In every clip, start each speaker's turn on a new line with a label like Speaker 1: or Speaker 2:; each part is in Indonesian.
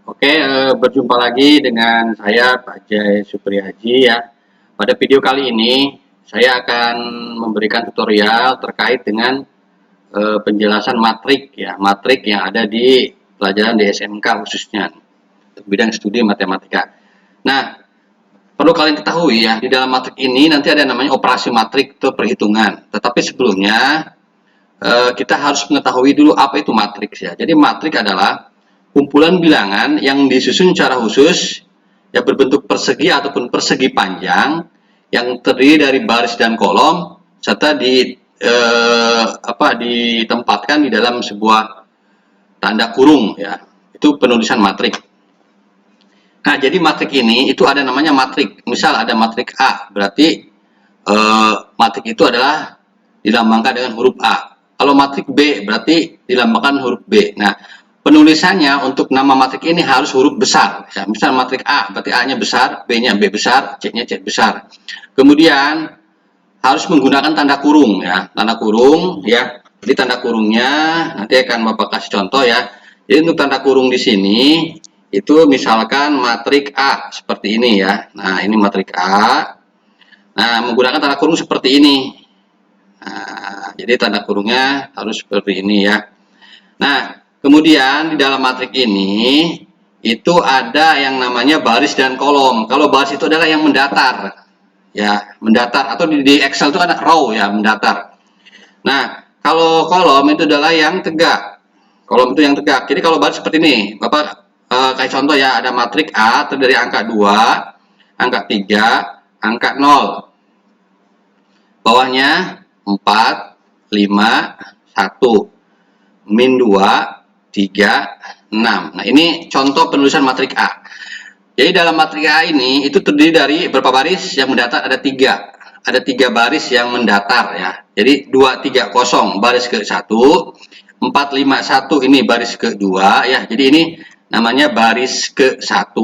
Speaker 1: Oke, berjumpa lagi dengan saya Pak Jai Suprihaji ya. Pada video kali ini saya akan memberikan tutorial terkait dengan penjelasan matrik ya, matrik yang ada di pelajaran di SMK khususnya untuk bidang studi matematika. Nah, perlu kalian ketahui ya, di dalam matrik ini nanti ada namanya operasi matrik atau perhitungan. Tetapi sebelumnya kita harus mengetahui dulu apa itu matriks ya. Jadi matrik adalah kumpulan bilangan yang disusun secara khusus yang berbentuk persegi ataupun persegi panjang yang terdiri dari baris dan kolom serta ditempatkan di dalam sebuah tanda kurung ya. Itu penulisan matrik. Nah, jadi matrik ini itu ada namanya matrik. Misal ada matrik A, berarti matrik itu adalah dilambangkan dengan huruf A. Kalau matrik B berarti dilambangkan huruf B. Nah, penulisannya untuk nama matrik ini harus huruf besar. Ya, misal matrik A berarti A-nya besar, B-nya B besar, C-nya C besar. Kemudian harus menggunakan tanda kurung ya, tanda kurung ya. Jadi tanda kurungnya nanti akan Bapak kasih contoh ya. Jadi untuk tanda kurung di sini itu misalkan matrik A seperti ini ya. Nah, ini matrik A. Nah, menggunakan tanda kurung seperti ini. Nah, jadi tanda kurungnya harus seperti ini ya. Nah, kemudian di dalam matrik ini itu ada yang namanya baris dan kolom. Kalau baris itu adalah yang mendatar. Ya, mendatar atau di Excel itu ada row ya, mendatar. Nah, kalau kolom itu adalah yang tegak. Kolom itu yang tegak. Jadi kalau baris seperti ini, Bapak kayak contoh ya, ada matrik A terdiri dari angka 2, angka 3, angka 0. Bawahnya 4, 5, 1, min 2, 3, 6. Nah, ini contoh penulisan matrik A. Jadi dalam matrik A ini itu terdiri dari berapa baris yang mendatar? Ada 3. Ada 3 baris yang mendatar ya. Jadi 2, 3, 0 baris ke 1, 4, 5, 1 ini baris ke 2 ya. Jadi ini namanya baris ke 1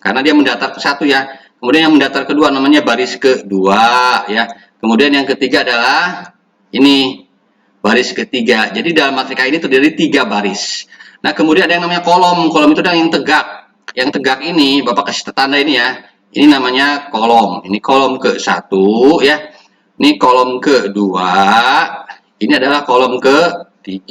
Speaker 1: karena dia mendatar ke 1 ya. Kemudian yang mendatar kedua namanya baris ke 2 ya. Kemudian yang ketiga adalah ini baris ketiga. Jadi dalam matrik A ini terdiri 3 baris. Nah, kemudian ada yang namanya kolom. Kolom itu adalah yang tegak. Yang tegak ini Bapak kasih tanda ini ya. Ini namanya kolom. Ini kolom ke-1 ya. Ini kolom ke-2. Ini adalah kolom ke-3.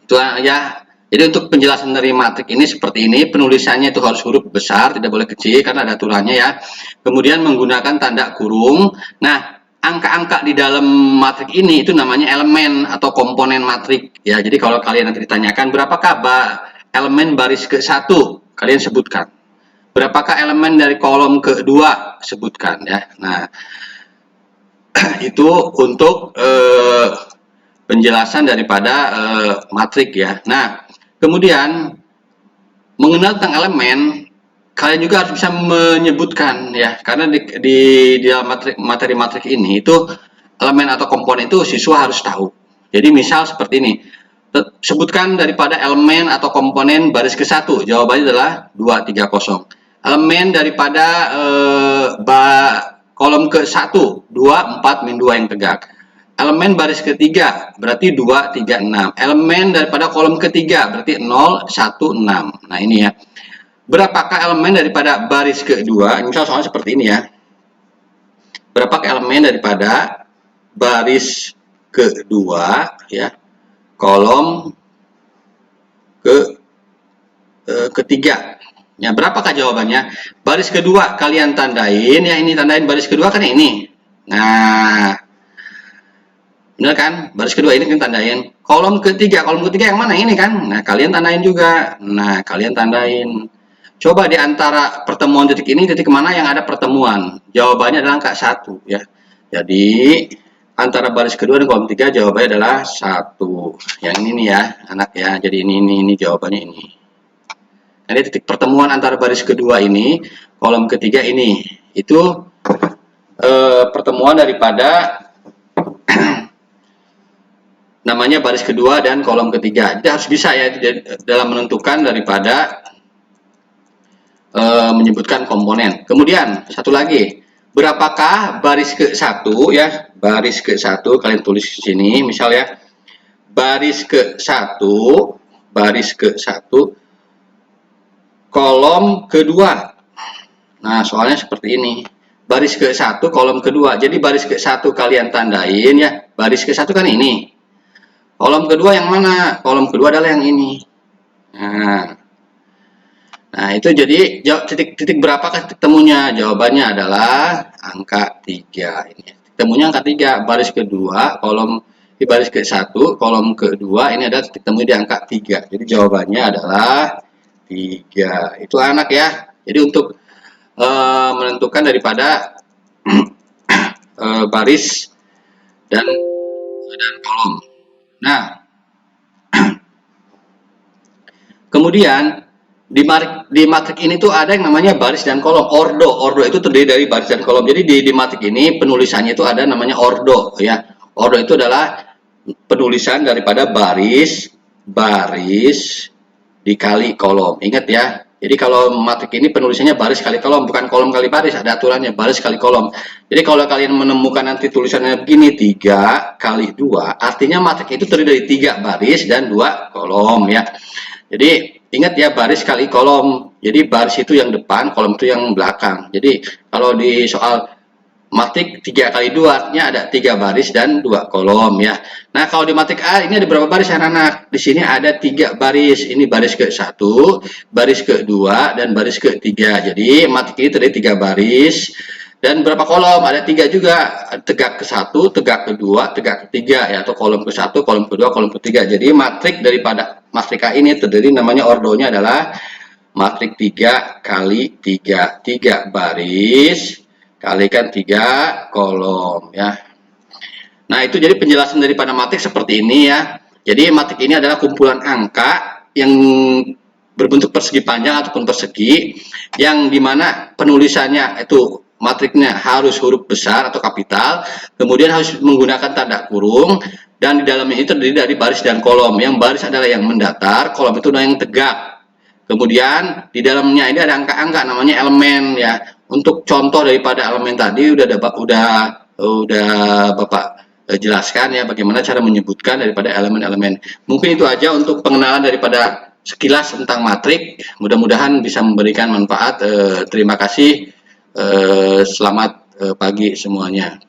Speaker 1: Itu ya. Jadi untuk penjelasan dari matrik ini seperti ini, penulisannya itu harus huruf besar, tidak boleh kecil karena ada aturannya ya. Kemudian menggunakan tanda kurung. Nah, angka-angka di dalam matrik ini itu namanya elemen atau komponen matrik ya. Jadi kalau kalian nanti ditanyakan berapakah elemen baris ke-1, kalian sebutkan. Berapakah elemen dari kolom ke-2, sebutkan ya. Nah, itu untuk penjelasan daripada matrik ya. Nah, kemudian mengenal tentang elemen, kalian juga harus bisa menyebutkan ya, karena di dalam materi matrik ini itu elemen atau komponen itu siswa harus tahu. Jadi misal seperti ini, sebutkan daripada elemen atau komponen baris ke-1, jawabannya adalah 2, 3, 0. Elemen daripada kolom ke-1, 2, 4, min 2 yang tegak. Elemen baris ketiga berarti 2, 3, 6. Elemen daripada kolom ketiga berarti 0, 1, 6. Nah, ini ya. Berapakah elemen daripada baris kedua? Misal soalnya seperti ini ya. Berapakah elemen daripada baris kedua ya? Kolom ketiga. Ya, berapakah jawabannya? Baris kedua kalian tandain ya, ini tandain baris kedua kan ini. Nah, benar kan? Baris kedua ini kan tandain. Kolom ketiga yang mana ini kan? Nah, kalian tandain juga. Nah, kalian tandain. Coba di antara pertemuan titik ini, titik mana yang ada pertemuan? Jawabannya adalah angka 1 ya. Jadi antara baris kedua dan kolom 3 jawabannya adalah 1. Yang ini nih ya, anak ya. Jadi ini jawabannya ini. Jadi titik pertemuan antara baris kedua ini, kolom ketiga ini. Itu pertemuan daripada namanya baris kedua dan kolom ketiga. Jadi harus bisa ya dalam menentukan daripada menyebutkan komponen. Kemudian satu lagi, berapakah baris ke-1 ya? Baris ke-1 kalian tulis di sini, misal ya. Baris ke-1 baris ke-1 kolom kedua. Nah, soalnya seperti ini. Baris ke-1 kolom kedua. Jadi baris ke-1 kalian tandain ya. Baris ke-1 kan ini. Kolom kedua yang mana? Kolom kedua adalah yang ini. Nah, itu jadi titik berapakah titik temunya? Jawabannya adalah angka 3. Ini titik temunya angka 3. Baris kedua kolom di baris ke-1 kolom kedua ini adalah titik temu di angka 3. Jadi jawabannya adalah 3. Itu anak ya. Jadi untuk menentukan daripada baris dan kolom. Nah, kemudian di matrik ini tuh ada yang namanya baris dan kolom. Ordo itu terdiri dari baris dan kolom. Jadi di matrik ini penulisannya itu ada namanya ordo ya. Ordo itu adalah penulisan daripada baris dikali kolom. Ingat ya. Jadi kalau matrik ini penulisannya baris kali kolom, bukan kolom kali baris, ada aturannya baris kali kolom. Jadi kalau kalian menemukan nanti tulisannya begini 3 kali 2, artinya matrik itu terdiri dari 3 baris dan 2 kolom ya. Jadi ingat ya, baris kali kolom. Jadi baris itu yang depan, kolom itu yang belakang. Jadi kalau di soal matrik 3 kali 2 artinya ada 3 baris dan 2 kolom ya. Nah, kalau di matrik A ini ada berapa baris anak-anak? Di sini ada 3 baris. Ini baris ke-1, baris ke-2 dan baris ke-3. Jadi matrik ini terdiri 3 baris dan berapa kolom? Ada 3 juga. Tegak ke-1, tegak ke-2, tegak ke-3 ya, atau kolom ke-1, kolom ke-2, kolom ke-3. Jadi matrik daripada matrik A ini terdiri, namanya ordonya adalah matrik 3 kali 3. 3 baris kalikan 3 kolom ya. Nah, itu jadi penjelasan daripada matrik seperti ini ya. Jadi matrik ini adalah kumpulan angka yang berbentuk persegi panjang ataupun persegi, yang dimana penulisannya itu matriknya harus huruf besar atau kapital, kemudian harus menggunakan tanda kurung, dan di dalamnya itu terdiri dari baris dan kolom. Yang baris adalah yang mendatar, kolom itu adalah yang tegak. Kemudian di dalamnya ini ada angka-angka namanya elemen ya. Untuk contoh daripada elemen tadi udah Bapak jelaskan ya, bagaimana cara menyebutkan daripada elemen-elemen. Mungkin itu aja untuk pengenalan daripada sekilas tentang matrik. Mudah-mudahan bisa memberikan manfaat. Terima kasih. Selamat pagi semuanya.